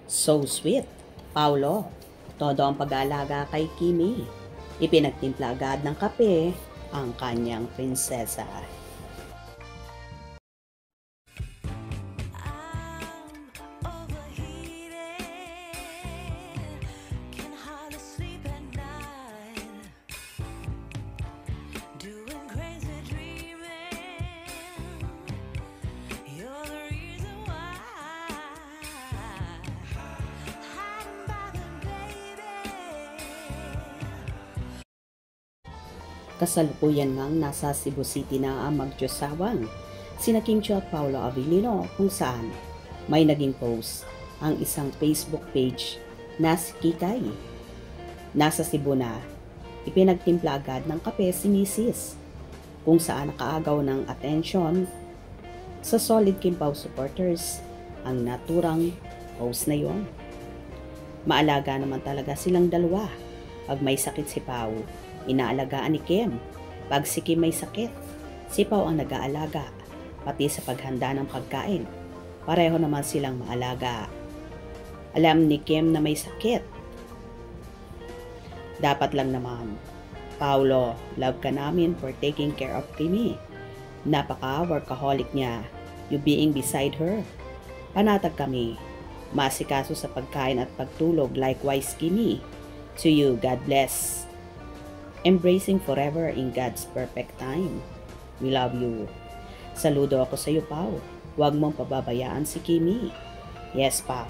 So sweet. Paulo, todo ang pag-aalaga kay Kimi. Ipinagtimpla agad ng kape ang kanyang prinsesa. Kasalukuyan ngang nasa Cebu City na ang magdiyosawang sina Kim Chiu at Paolo Avellino, kung saan may naging post ang isang Facebook page na si Kikay. Nasa Cebu na, ipinagtimpla agad ng kape si Mrs. kung saan nakaagaw ng atensyon sa solid Kim Pao supporters ang naturang post na yon. Maalaga naman talaga silang dalawa. Pag may sakit si Pao, inaalagaan ni Kim. Pag si Kim may sakit, si Pao ang nag-aalaga, pati sa paghanda ng pagkain. Pareho naman silang maalaga. Alam ni Kim na may sakit. Dapat lang naman, Paulo, love ka namin for taking care of Kimi. Napaka-workaholic niya, you being beside her. Panatag kami, masikaso sa pagkain at pagtulog, likewise Kimi. To you, God bless. Embracing forever in God's perfect time. We love you. Saludo ako sa iyo, Pao. Huwag mong pababayaan si Kimi. Yes, Pao.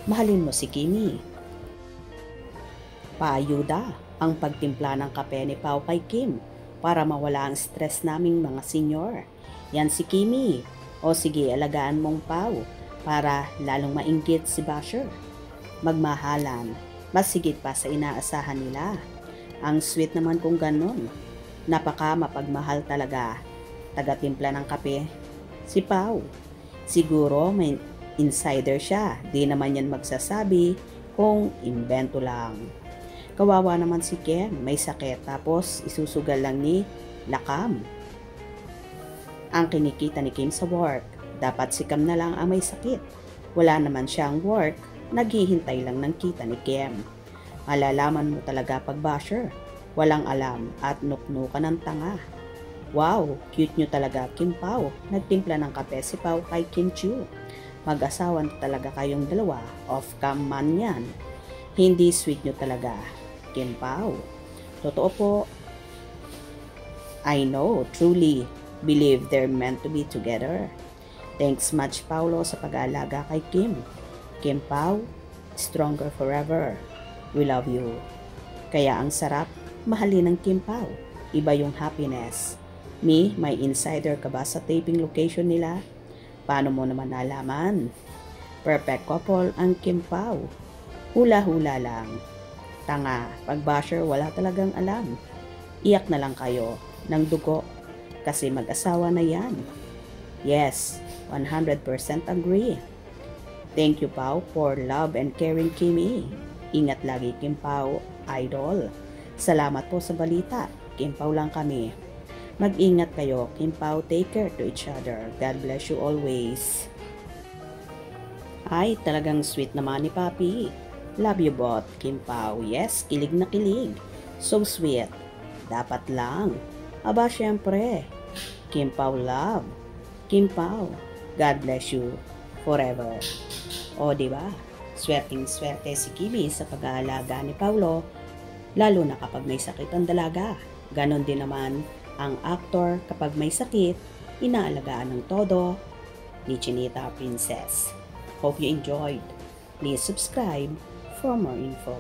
Mahalin mo si Kimi. Paayuda ang pagtimpla ng kape ni Pao kay Kim para mawala ang stress naming mga senior. Yan si Kimi. O sige, alagaan mong Pao para lalong mainggit si Basher. Magmahalan, mas sigit pa sa inaasahan nila. Ang sweet naman kung ganun. Napaka mapagmahal talaga. Taga-timpla ng kape si Pao. Siguro may insider siya. Di naman yan magsasabi kung imbento lang. Kawawa naman si Kim, may sakit tapos isusugal lang ni Lakam. Ang kinikita ni Kim sa work, dapat si Kim na lang ang may sakit. Wala naman siyang work, naghihintay lang ng kita ni Kim. Malalaman mo talaga pag basher. Walang alam at nuknukan ng tanga. Wow, cute nyo talaga Kim Pao. Nagtimpla ng kape si Pao kay Kim Chiu. Mag-asawan talaga kayong dalawa. Off-cam man yan. Hindi sweet nyo talaga Kim Pao. Totoo po. I know, truly believe they're meant to be together. Thanks much Paulo sa pag-aalaga kay Kim. Kim Pao, stronger forever. We love you. Kaya ang sarap, mahalin ng Kim Pao. Iba yung happiness. Me, may insider ka ba sa taping location nila? Paano mo naman nalaman? Perfect couple ang Kim Pao. Hula-hula lang. Tanga, pag basher wala talagang alam. Iyak na lang kayo ng dugo kasi mag-asawa na yan. Yes, 100% agree. Thank you Pao for love and caring Kimi. Ingat lagi Kim Pao, idol. Salamat po sa balita. Kim Pao lang kami. Mag-ingat kayo Kim Pao, take care to each other. God bless you always. Ay, talagang sweet naman ni Papi. Love you both, Kim Pao. Yes, kilig na kilig. So sweet. Dapat lang. Aba, syempre. Kim Pao love. Kim Pao, God bless you forever. O, diba? Swerteng-swerte si Kimi sa pag-aalaga ni Paulo, lalo na kapag may sakit ang dalaga. Ganon din naman ang actor kapag may sakit, inaalagaan ng todo ni Chinita Princess. Hope you enjoyed. Please subscribe for more info.